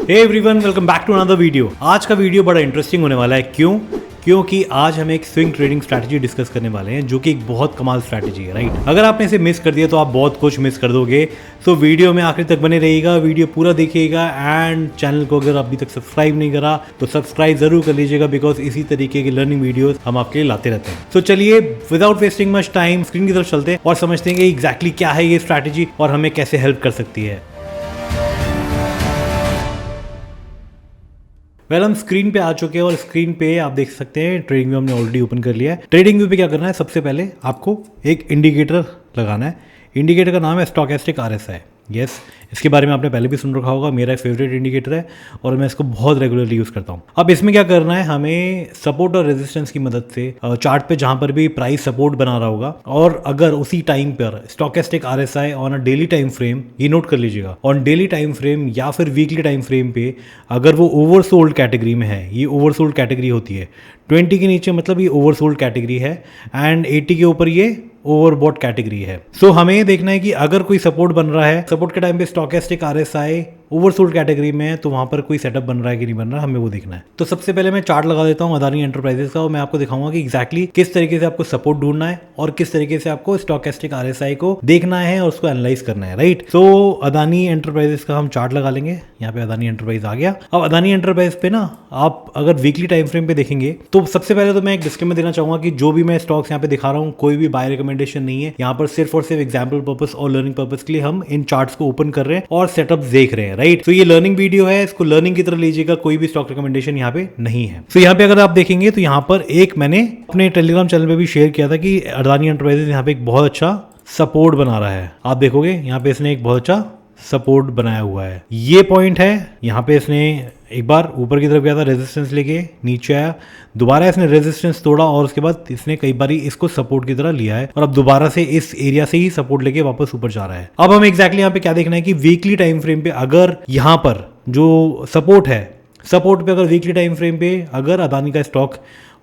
Hey everyone, welcome back to another video. आज का video बड़ा इंटरेस्टिंग होने वाला है। क्योंकि आज हम एक स्विंग ट्रेडिंग स्ट्रैटेजी डिस्कस करने वाले हैं, जो कि एक बहुत कमाल स्ट्रैटेजी है, राइट। अगर आपने इसे मिस कर दिया तो आप बहुत कुछ मिस कर दोगे। तो वीडियो में आखिर तक बने रहिएगा, वीडियो पूरा देखिएगा। एंड चैनल को अगर अभी तक सब्सक्राइब नहीं करा तो सब्सक्राइब जरूर कर लीजिएगा, बिकॉज इसी तरीके की लर्निंग वीडियोस हम आपके लिए लाते रहते हैं। तो चलिए without wasting much time screen की तरफ चलते हैं और समझते हैं कि एग्जैक्टली क्या है ये स्ट्रैटेजी और हमें कैसे हेल्प कर सकती है। हम स्क्रीन पे आ चुके हैं और स्क्रीन पे आप देख सकते हैं ट्रेडिंग व्यू हमने ऑलरेडी ओपन कर लिया है। ट्रेडिंग व्यू पे क्या करना है, सबसे पहले आपको एक इंडिकेटर लगाना है। इंडिकेटर का नाम है स्टोकेस्टिक RSI। यस, इसके बारे में आपने पहले भी सुन रखा होगा। मेरा फेवरेट इंडिकेटर है और मैं इसको बहुत रेगुलरली यूज़ करता हूँ। अब इसमें क्या करना है, हमें सपोर्ट और रेजिस्टेंस की मदद से चार्ट पे जहाँ पर भी प्राइस सपोर्ट बना रहा होगा और अगर उसी टाइम पर stochastic RSI on a daily time frame, ये नोट कर लीजिएगा, ऑन डेली टाइम फ्रेम या फिर वीकली टाइम फ्रेम पे अगर वो ओवरसोल्ड कैटेगरी में है, ये ओवरसोल्ड कैटेगरी होती है। 20 के नीचे मतलब ये ओवरसोल्ड कैटेगरी है एंड 80 के ऊपर ये ओवरबॉट कैटेगरी है। सो हमें देखना है कि अगर कोई सपोर्ट बन रहा है, सपोर्ट के टाइम पे स्टोकेस्टिक RSI ओवरसोल्ड कैटेगरी में है, तो वहां पर कोई सेटअप बन रहा है कि नहीं बन रहा, हमें वो देखना है। तो सबसे पहले मैं चार्ट लगा देता हूं अदानी एंटरप्राइजेस का और मैं आपको दिखाऊंगा कि एग्जैक्टली किस तरीके से आपको सपोर्ट ढूंढना है और किस तरीके से आपको स्टोकेस्टिक RSI को देखना है और उसको एनालाइज करना है, राइट। तो अदानी एंटरप्राइजेस का हम चार्ट लगा लेंगे। यहाँ पे अदानी एंटरप्राइज आ गया। अब अदानी एंटरप्राइज पे ना आप अगर वीकली टाइम फ्रेम पे देखेंगे तो सबसे पहले तो मैं एक डिस्क्लेमर देना चाहूंगा कि जो भी मैं स्टॉक्स यहाँ पे दिखा रहा हूँ कोई भी बाय रिकमेंडेशन नहीं है। यहाँ पर सिर्फ और सिर्फ एग्जाम्पल पर्पस और लर्निंग पर्पस के लिए हम इन चार्ट्स को ओपन कर रहे हैं और सेटअप देख रहे हैं, राइट। तो ये लर्निंग वीडियो है, इसको लर्निंग की तरह लीजिएगा, कोई भी स्टॉक रिकमेंडेशन यहाँ पे नहीं है। तो यहाँ पे अगर आप देखेंगे तो यहाँ पर एक मैंने अपने टेलीग्राम चैनल पे भी शेयर किया था कि अदानी एंटरप्राइजेस यहाँ पे एक बहुत अच्छा सपोर्ट बना रहा है। आप देखोगे यहाँ पे इसने एक बहुत अच्छा सपोर्ट बनाया हुआ है। ये पॉइंट है, यहाँ पे इसने एक बार ऊपर की तरफ गया था, रेजिस्टेंस लेके नीचे आया, दोबारा इसने रेजिस्टेंस तोड़ा और उसके बाद इसने कई बार इसको सपोर्ट की तरह लिया है और अब दोबारा से इस एरिया से ही सपोर्ट लेके वापस ऊपर जा रहा है। अब हमें एग्जैक्टली यहाँ पे क्या देखना है कि वीकली टाइम फ्रेम पे अगर यहाँ पर जो सपोर्ट है, सपोर्ट पे अगर वीकली टाइम फ्रेम पे अगर अदानी का स्टॉक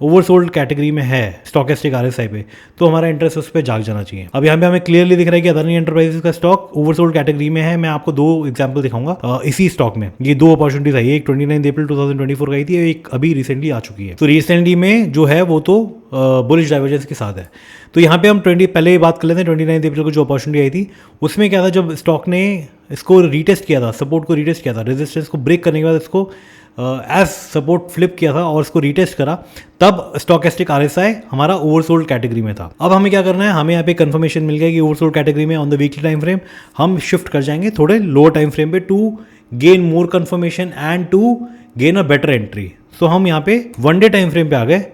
ओवरसोल्ड कैटेगरी में है स्टोकेस्टिक RSI पे, तो हमारा इंटरेस्ट उस पर जाग जाना चाहिए। अब यहाँ पे हमें क्लियरली दिख रहा है कि अदानी एंटरप्राइजेस का स्टॉक ओवरसोल्ड कैटेगरी में है। मैं आपको दो एग्जांपल दिखाऊंगा इसी स्टॉक में। ये दो अपॉर्चुनिटीज आई, एक 29 अप्रैल 2024 को आई थी, एक अभी रिसेंटली आ चुकी है। तो रिसेंटली में जो है वो तो बुलिश डाइवर्जेंस के साथ है। तो यहाँ पे हम पहले बात कर लेते हैं 29 अप्रैल को जो अपॉर्चुनिटी आई थी उसमें क्या था, जब स्टॉक ने इसको रीटेस्ट किया था, सपोर्ट को रीटेस्ट किया था, रेजिस्टेंस को ब्रेक करने के बाद इसको एज सपोर्ट फ्लिप किया था और इसको रीटेस्ट करा, तब स्टोकेस्टिक RSI हमारा ओवरसोल्ड कैटेगरी में था। अब हमें क्या करना है, हमें यहाँ पे कंफर्मेशन मिल गया कि ओवरसोल्ड कैटेगरी में on the weekly time frame हम शिफ्ट कर जाएंगे थोड़े लोअर टाइम फ्रेम पे to gain more confirmation and to gain a better entry. So हम यहाँ पे वन डे टाइम फ्रेम पे आ गए।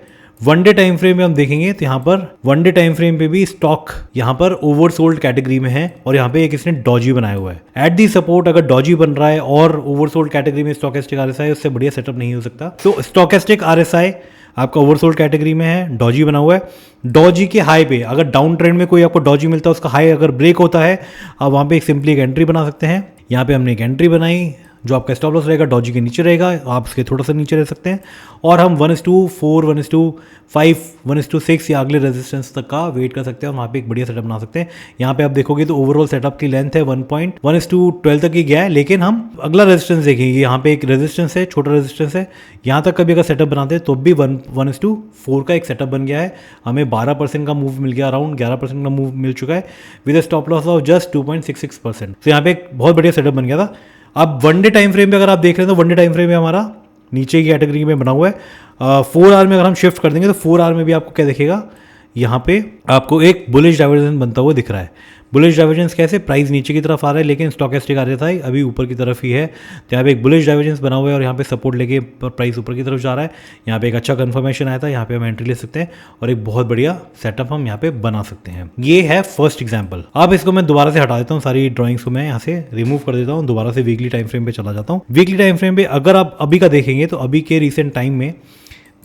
वन डे टाइम फ्रेम में हम देखेंगे तो यहाँ पर वन डे टाइम फ्रेम पे भी स्टॉक यहाँ पर ओवरसोल्ड कैटेगरी में है और यहाँ पे एक इसने डॉजी बनाया हुआ है। एट दी सपोर्ट अगर डॉजी बन रहा है और ओवरसोल्ड कैटेगरी में स्टोकेस्टिक RSI, उससे बढ़िया सेटअप नहीं हो सकता। तो स्टोकेस्टिक RSI आपका ओवरसोल्ड कैटेगरी में है, डॉजी बना हुआ है। डॉजी के हाई पे अगर डाउन ट्रेंड में कोई आपको डॉजी मिलता है, उसका हाई अगर ब्रेक होता है, आप वहाँ पे एक सिंपली एक एंट्री बना सकते हैं। यहाँ पे हमने एक एंट्री बनाई, जो आपका स्टॉप लॉस रहेगा डॉजी के नीचे रहेगा, आप उसके थोड़ा सा नीचे रह सकते हैं और हम 1:4, 1:5, 1:6 या अगले रेजिस्टेंस तक का वेट कर सकते हैं और वहाँ पे एक बढ़िया सेटअप बना सकते हैं। यहाँ पे आप देखोगे तो ओवरऑल सेटअप की लेंथ है 1:12 तक ही गया है, लेकिन हम अगला रेजिस्टेंस देखेंगे। यहाँ पे एक रेजिस्टेंस है, छोटा रेजिस्टेंस है, यहाँ तक कभी अगर सेटअप बनाते हैं तो भी 1:4 का एक सेटअप बन गया है। हमें 12% का मूव मिल गया, अराउंड 11% का मूव मिल चुका है with stop loss of just 2.66%। तो यहाँ पे एक बहुत बढ़िया सेटअप बन गया था। अब वन डे टाइम फ्रेम पे अगर आप देख रहे हैं तो वन डे टाइम फ्रेम में हमारा नीचे की कैटेगरी में बना हुआ है। 4 आवर में अगर हम शिफ्ट कर देंगे तो 4 आवर में भी आपको क्या दिखेगा, यहाँ पे आपको एक बुलिश डाइवर्जेंस बनता हुआ दिख रहा है। बुलिश डाइवर्जेंस कैसे, प्राइस नीचे की तरफ आ रहा है लेकिन स्टोकेस्टिक RSI अभी ऊपर की तरफ ही है। तो यहाँ पे एक बुलिश डाइवर्जेंस बना हुआ है और यहाँ पे सपोर्ट लेके प्राइस ऊपर की तरफ जा रहा है। यहाँ पे एक अच्छा कंफर्मेशन आया था, यहाँ पे हम एंट्री ले सकते हैं और एक बहुत बढ़िया सेटअप हम यहाँ पे बना सकते हैं। ये है फर्स्ट एग्जाम्पल। अब इसको मैं दोबारा से हटा देता हूँ, सारी ड्रॉइंग्स को मैं यहाँ से रिमूव कर देता हूँ, दोबारा से वीकली टाइम फ्रेम पे चला जाता हूँ। वीकली टाइम फ्रेम पे अगर आप अभी का देखेंगे तो अभी के रिसेंट टाइम में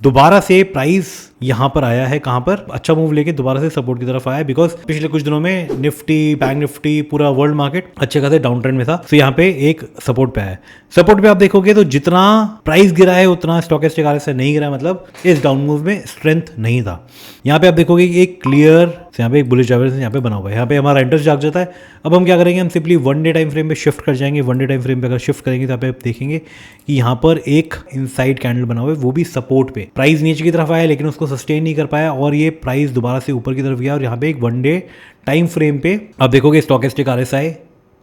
दोबारा से प्राइस यहाँ पर आया है, कहाँ पर अच्छा मूव लेके दोबारा से सपोर्ट की तरफ आया है, बिकॉज पिछले कुछ दिनों में निफ्टी, बैंक निफ्टी, पूरा वर्ल्ड मार्केट अच्छे खासे डाउन ट्रेंड में था। तो यहाँ पे एक सपोर्ट पे आया है। सपोर्ट पे आप देखोगे तो जितना प्राइस गिरा है उतना स्टोकेस्टिक आरएसआई नहीं गिरा, मतलब इस डाउन मूव में स्ट्रेंथ नहीं था। यहाँ पे आप देखोगे कि एक क्लियर यहाँ पे एक बुलिश डाइवर्जेंस यहाँ पे बना हुआ है, यहाँ पे हमारा इंटरेस्ट जाग जाता है। अब हम क्या करेंगे, हम सिंपली 1 डे टाइम फ्रेम पे शिफ्ट कर जाएंगे। 1 डे टाइम फ्रेम पे अगर शिफ्ट करेंगे तो यहाँ पे आप देखेंगे कि यहाँ पर एक इनसाइड कैंडल बना हुआ है, वो भी सपोर्ट पे। प्राइस नीचे की तरफ आया लेकिन उसको सस्टेन नहीं कर पाया और ये प्राइस दोबारा से ऊपर की तरफ गया और यहाँ पे एक 1 डे टाइम फ्रेम पे आप देखोगे स्टोकेस्टिक आरएसआई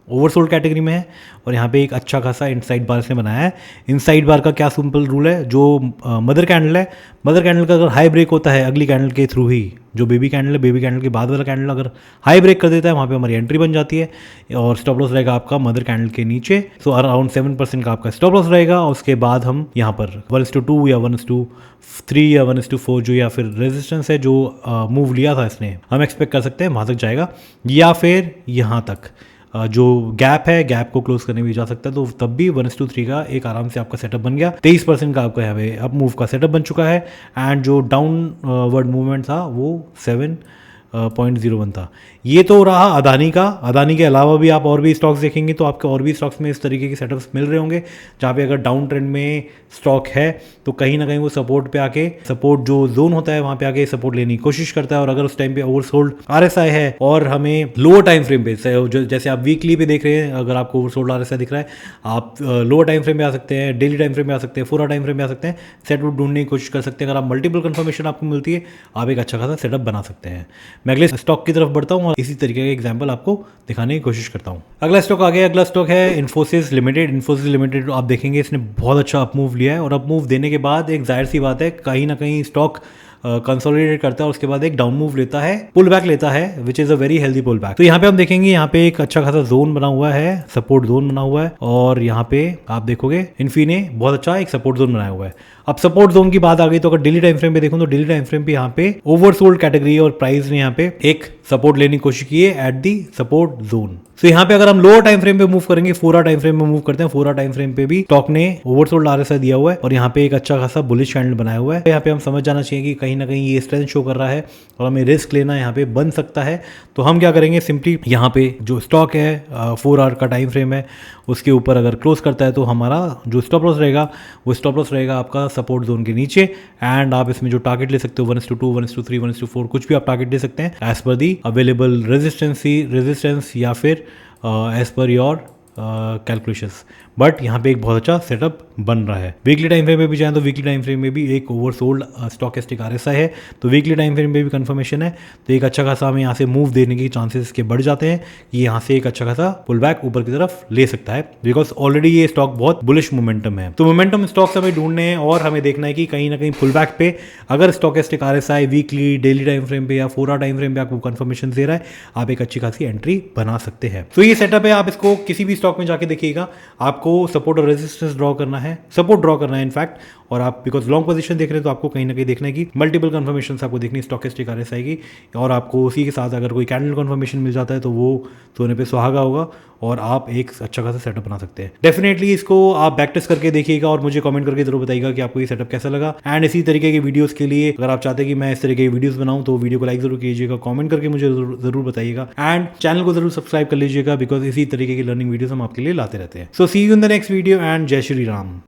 ओवरसोल्ड कैटेगरी में है और यहाँ पे एक अच्छा खासा इनसाइड बार से बनाया है। इनसाइड बार का क्या सिंपल रूल है, जो मदर कैंडल है, मदर कैंडल का अगर हाई ब्रेक होता है अगली कैंडल के थ्रू ही, जो बेबी कैंडल है, बेबी कैंडल के बाद वाला कैंडल अगर हाई ब्रेक कर देता है वहाँ पे हमारी एंट्री बन जाती है और स्टॉप लॉस रहेगा आपका मदर कैंडल के नीचे। सो अराउंड 7% का आपका स्टॉप लॉस रहेगा और उसके बाद हम यहाँ पर 1:2 या 1:3 या 1:4 जो या फिर रेजिस्टेंस है जो मूव लिया था इसने, हम एक्सपेक्ट कर सकते हैं वहाँ तक जाएगा या फिर यहाँ तक जो गैप है, गैप को क्लोज करने भी जा सकता है। तो तब भी 1:3 का एक आराम से आपका सेटअप बन गया। 23% का आपका यहाँ पे अप मूव का सेटअप बन चुका है एंड जो डाउनवर्ड मूवमेंट था वो 7.01 था। ये तो रहा अदानी का। अदानी के अलावा भी आप और भी स्टॉक्स देखेंगे तो आपके और भी स्टॉक्स में इस तरीके के सेटअप्स मिल रहे होंगे, जहाँ पे अगर डाउन ट्रेंड में स्टॉक है तो कहीं ना कहीं वो सपोर्ट पे आके, सपोर्ट जो जोन होता है वहाँ पे आके सपोर्ट लेने की कोशिश करता है। और अगर उस टाइम पे ओवरसोल्ड आरएसआई है और हमें लोअर टाइम फ्रेम पे, जैसे आप वीकली पे देख रहे हैं, अगर आपको ओवरसोल्ड आरएसआई दिख रहा है, आप लोअर टाइम फ्रेम में आ सकते हैं, डेली टाइम फ्रेम में आ सकते हैं, 4 आवर टाइम फ्रेम में आ सकते हैं, सेटअप ढूंढने की कोशिश कर सकते हैं। अगर आप मल्टीपल कंफर्मेशन आपको मिलती है, आप एक अच्छा खासा सेटअप बना सकते हैं। मैं अगले स्टॉक की तरफ बढ़ता हूँ और इसी तरीके का एग्जांपल आपको दिखाने की कोशिश करता हूँ। अगला स्टॉक आ गया। अगला स्टॉक है इन्फोसिस लिमिटेड। इन्फोसिस लिमिटेड आप देखेंगे इसने बहुत अच्छा अप मूव लिया है और अप मूव देने के बाद एक जाहिर सी बात है कहीं ना कहीं स्टॉक कंसोलिडेट करता है और उसके बाद एक डाउन मूव लेता है, पुल बैक लेता है, which is a very healthy pull back. तो यहाँ पे हम देखेंगे यहाँ पे एक अच्छा खासा जोन बना हुआ है, सपोर्ट जोन बना हुआ है और यहाँ पे आप देखोगे इन्फी ने बहुत अच्छा एक सपोर्ट जोन बनाया हुआ है। अब सपोर्ट जोन की बात आ गई तो अगर डेली टाइम फ्रेम पे देखूं तो डेली टाइम फ्रेम पे यहाँ पे ओवरसोल्ड कैटेगरी और प्राइस ने यहाँ पे एक सपोर्ट लेने की कोशिश की है एट दी सपोर्ट जोन। तो यहाँ पे अगर हम लोअर टाइम फ्रेम पे मूव करेंगे, 4 आवर टाइम फ्रेम में मूव करते हैं, 4 आवर टाइम फ्रेम पे भी स्टॉक ने ओवरसोल्ड आरएसआई दिया हुआ है और यहाँ पे एक अच्छा खासा बुलिश कैंडल बनाया हुआ है। यहाँ पे हम समझ जाना चाहिए कि कहीं ना कहीं ये स्ट्रेंथ शो कर रहा है और हमें रिस्क लेना यहाँ पे बन सकता है। तो हम क्या करेंगे, सिंपली यहाँ पे जो स्टॉक है 4 आवर का टाइम फ्रेम है उसके ऊपर अगर क्लोज करता है तो हमारा जो स्टॉप लॉस रहेगा वो स्टॉप लॉस रहेगा आपका सपोर्ट जोन के नीचे एंड आप इसमें जो टारगेट ले सकते हो 1:2, 1:3, 1:4 कुछ भी आप टारगेट ले सकते हैं as per the available resistance या फिर as per your calculations. But यहाँ पे एक बहुत अच्छा सेटअप बन रहा है। वीकली टाइम फ्रेम में भी जाएं तो वीकली टाइम फ्रेम में भी एक ओवरसोल्ड स्टॉकेस्टिक आरएसआई है, तो वीकली टाइम फ्रेम में भी कंफर्मेशन है। तो एक अच्छा खासा हमें यहाँ से मूव देने की चांसेस इसके बढ़ जाते हैं कि यहाँ से एक अच्छा खासा पुल बैक ऊपर की तरफ ले सकता है, बिकॉज ऑलरेडी ये स्टॉक बहुत बुलिश मोमेंटम है। तो मोमेंटम स्टॉक्स हमें ढूंढने हैं और हमें देखना है कि कहीं ना कहीं पुल बैक पे अगर stochastic RSI weekly, daily time frame पे या 4 आवर टाइम फ्रेम पे आपको कंफर्मेशन दे रहा है, आप एक अच्छी खासी एंट्री बना सकते हैं। तो ये सेटअप है, आप इसको किसी भी स्टॉक में जाके देखिएगा, आपको सपोर्ट और रेजिस्टेंस ड्रॉ करना है, सपोर्ट ड्रॉ करना है इनफैक्ट, और आप बिकॉज लॉन्ग पोजीशन देख रहे हैं तो आपको कहीं ना कहीं देखना है कि मल्टीपल कंफर्मेशन आपको देखनी स्टॉकेस्टिक आरएसआई की, और आपको उसी के साथ अगर कोई कैंडल कंफर्मेशन मिल जाता है तो वो सोने पे सुहागा होगा और आप एक अच्छा खासा सेटअप बना सकते हैं। डेफिनेटली इसको आप बैक टेस्ट करके देखिएगा और मुझे कमेंट करके जरूर बताइएगा कि आपको ये सेटअप कैसा लगा। एंड इसी तरीके के वीडियोस के लिए अगर आप चाहते हैं कि मैं इस तरीके की वीडियोस बनाऊं तो वीडियो को लाइक जरूर कीजिएगा, कमेंट करके मुझे जरूर बताइएगा एंड चैनल को जरूर सब्सक्राइब कर लीजिएगा, बिकॉज इसी तरीके की लर्निंग वीडियोस हम आपके लिए लाते रहते हैं। So see you in the next video and जय श्री राम।